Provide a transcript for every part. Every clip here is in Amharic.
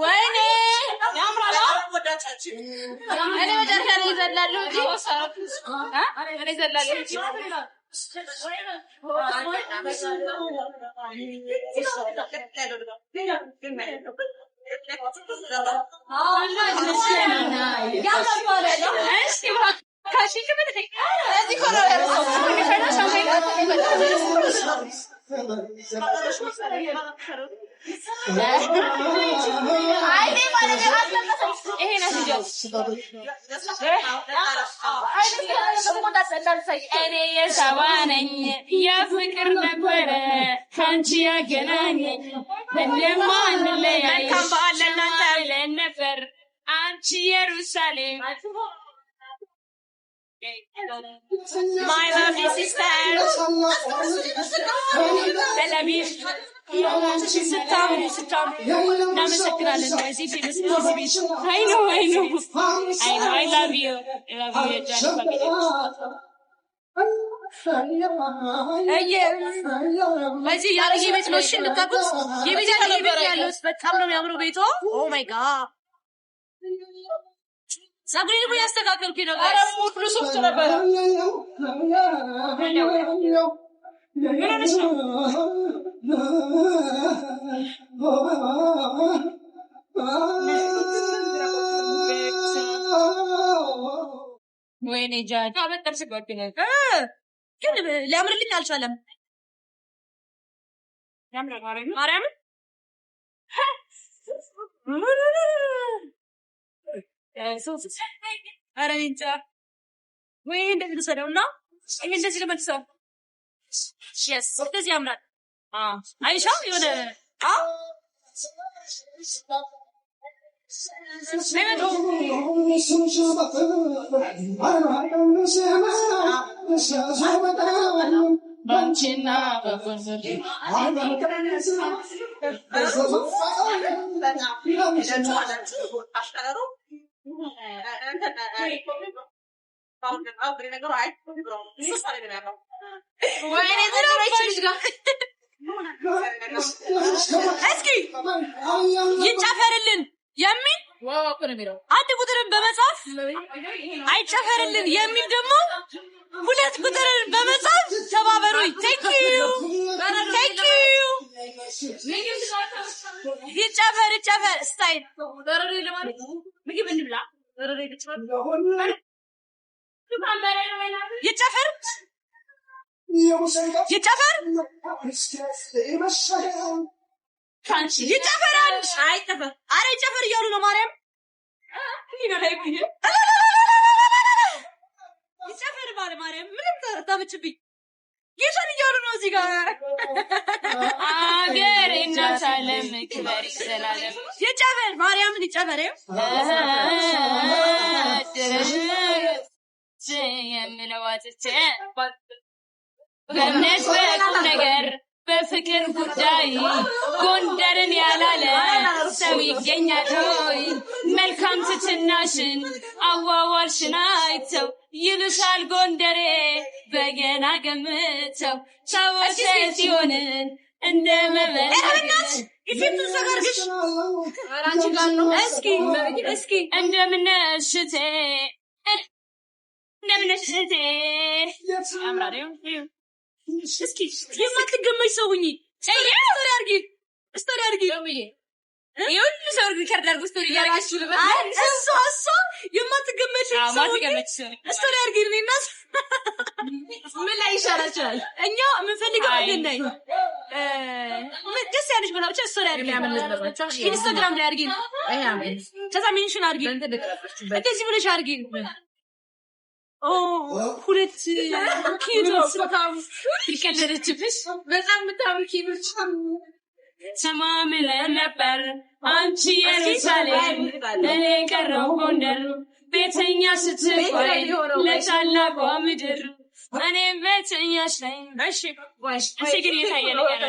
ወይኔ ያምራላ እኔ ወደርካ ይዘላሉ እንጂ እኔ ይዘላሉ እንጂ እኔ የሰባነኝ የፍቅር ነበረ ካንቺ ያገናኘኝ ለማን ለያይ ካምባለናታ ለነበር አንቺ ኢየሩሳሌም My lovely sisters I love you እናመሰግናለን በዚህ ፊልስ I know I love you በዚህ ያረጌ ቤት ነው እሺ ልታቁት የቤት ያለው በጣም ነው የሚያምረው ቤቱ Oh my god ሳግሪን ነው ያስተካከልኩ ነው ጋር ሙሉ ሶፍት ነበር ወይኔ ጃን አበጠርሽ ጓደኛዬ ግን ሊያምርልኝ አልቻለም ያምራል ማርያም ሶፍት አረንጫ ወይ እንደዚህ ሰደውና ይሄ እንደዚህ ለመጥሰው yes እንደዚህ ያምራል አይሻ የሆነ ባንቺና በፈንዘር ወይኔ ዘራይሽ ጋር እስኪ ይጨፈርልን የሚል አንድ ቁጥርን በመጻፍ አይጨፈርልን የሚል ደግሞ ሁለት ቁጥርን በመጻፍ ተባበሩኝ thank you ይጨፈር ስታይል ወረሬ ለማለት ምግብ እንብላ ወረሬ ይጨፈር ይጨፈር ካንቺ ይጨፈራል አይጨፈር አረ ይጨፈር እያሉ ነው ማርያም ይጨፈር ማርያም ምንም ተረታብችብኝ ጌታን እያሉ ነው እዚህ ጋር አገር እናሳለም ክብር ይዘላለም ይጨፈር ማርያምን ይጨፈር የምለዋትቼ በእምነት በቁም ነገር በፍቅር ጉዳይ ጎንደርን ያላለ ሰው ይገኛል ሆይ መልካም ትትናሽን አዋዋልሽን አይተው ይሉሻል ጎንደሬ በገና ገምተው ሰዎች ሲሆንን እንደ መበለግነት ይፍቱ ሰጋርግሽ አራንቺ ጋር ነው እስኪ እንደምነሽቴ አምራሪው እስኪ የማትገመች ሰው ሁኚ ስቶሪ አድርጊ ይሁን ሰው ሪከርድ አድርጉ ስቶሪ ያርጋችሁ ለበስ እሷ የማትገመች ሰው ስቶሪ አድርጊ ነውና ምን ላይ ይሻላችኋል እኛ የምንፈልገው እንደዚህ ደስ ያለሽ ብላ ብቻ ስቶሪ አድርጊ ኢንስታግራም ላይ አድርጊ ከዛ ሜንሽን አድርጊ እንደዚህ ብለሽ አድርጊ ሁለት ኪሎስ በጣም ይከደረችብሽ በጣም ምታምኪኖች ሰማምለ ነበር አንቺ ኢየሩሳሌም እኔ ቀረው ጎንደር ቤተኛ ስትቆይ ለታላቋ ምድር እኔ በትኛሽ ላይ እሺ እሺ ግን ይታየኛል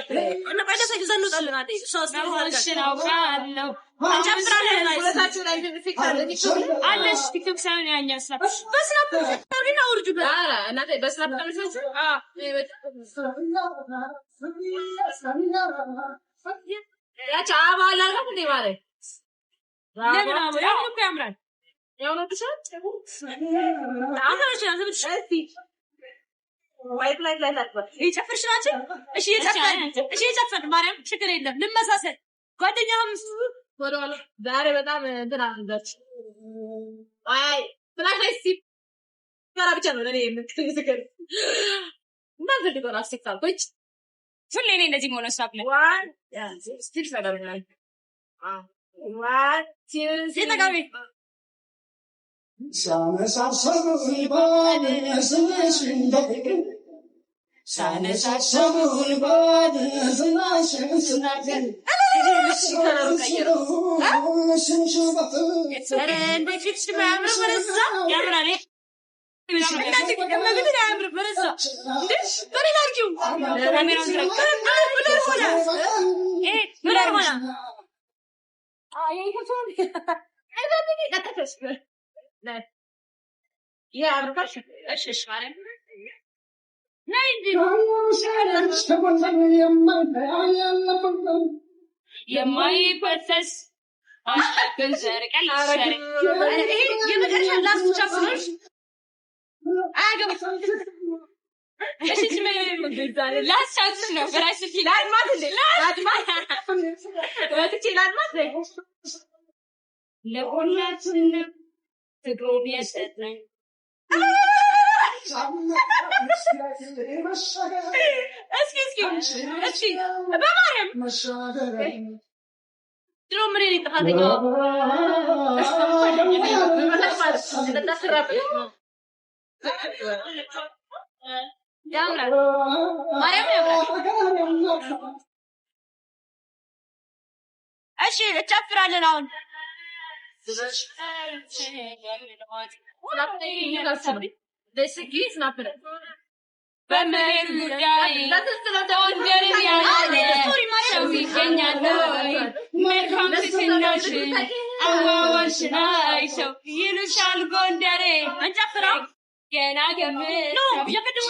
እና ባይደሰ ይዘን እንወጣለን አይደል ሶስት ነው አውቃለሁ አንጨፍራለን ሁለታችሁ ላይ ፊክስ አለሽ ቲክቶክ ሳይሆን ያኛው ስናፕ በስናፕ ነው አውርጁ አረ እናቴ በስናፕ ተመሰለች ያ ቻባ አላለም እንዴ ማለት ለምን ያው ነው ያምራል ያው ነው ተሰጥ አሁን እሺ ዋይት ላይት ላይ ታጥባ ይጨፍርሽ ናቸው እሺ ይጨፍር ማርያም ችግር የለም ልመሳሰል ጓደኛም ወደኋላ ዛሬ በጣም እንትና እንደች አይ ፍላሽ ላይ ሲት ጋራ ብቻ ነው ለኔ የምትዝከር እናንተ ደግሞ አስተካክል ቆጭ ሁሌ እኔ እንደዚህ ሆነ ሳብለ ዋን ያ ስቲል ሰላም ዋን ቲዩስ ይተጋቢ ሳነሳሰብ ይባል ስንሽን ደግ ሳነሳሰብ ይባል ስንሽን ስናገር የማይፈሰስ አሽከን ዘርቀል ይሰር ይሄ የመጨረሻ ላስት ቻፕተር አገባ እሺ ምን ላስት ቻፕተር ነው በራስ ፊልም ማለት እንዴ ላድማት ወጥቼ ላድማት ለሁላችንም ትግሩም ያሰጠኝ እስኪ በማርያም ድሮ ምን ይጥፋተኛ ያምራል ማርያም ያምራል እሺ እጨፍራለን አሁን በመሄድ ጉዳይ ተወንጀልን ያለ ሰው ይገኛል መልካም ትናሽን አዋዋሽን አይተው ይሉሻል ጎንደሬ እንጨፍረው ገና ገምር የቅድሙ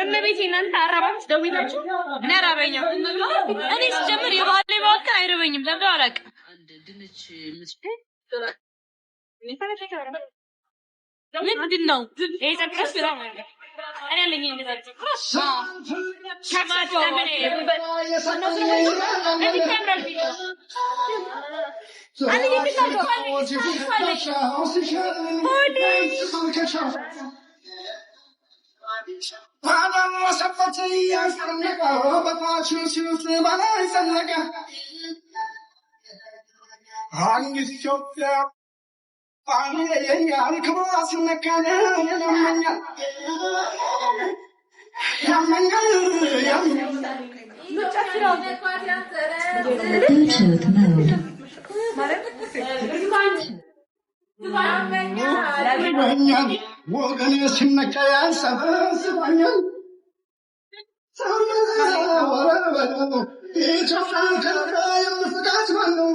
እመቤቴ እናንተ አራባችሁ ደውላችሁ እኔ አራበኛው እኔ ስጀምር የባህል ባወጣ አይረበኝም ለምን አላውቅም ድንች ምንድን ነው ይሄ ተቀስ ብላ ማለት እኔ አለኝ እንደዚህ ሻማት ለምን እዚህ ካሜራ ቪዲዮ አለ ይብላል ባዳም ወሰፈት ያስነቀ ወበታቹ ሲውት ባላይ ሰነቀ አንግስ ኢትዮጵያ አኔ ያልከው አስነካነ ያመኛ ወገኔ ሲነካ ያንሰበስባኛል ኢትዮጵያን ከልካ የምፍቃት ማነው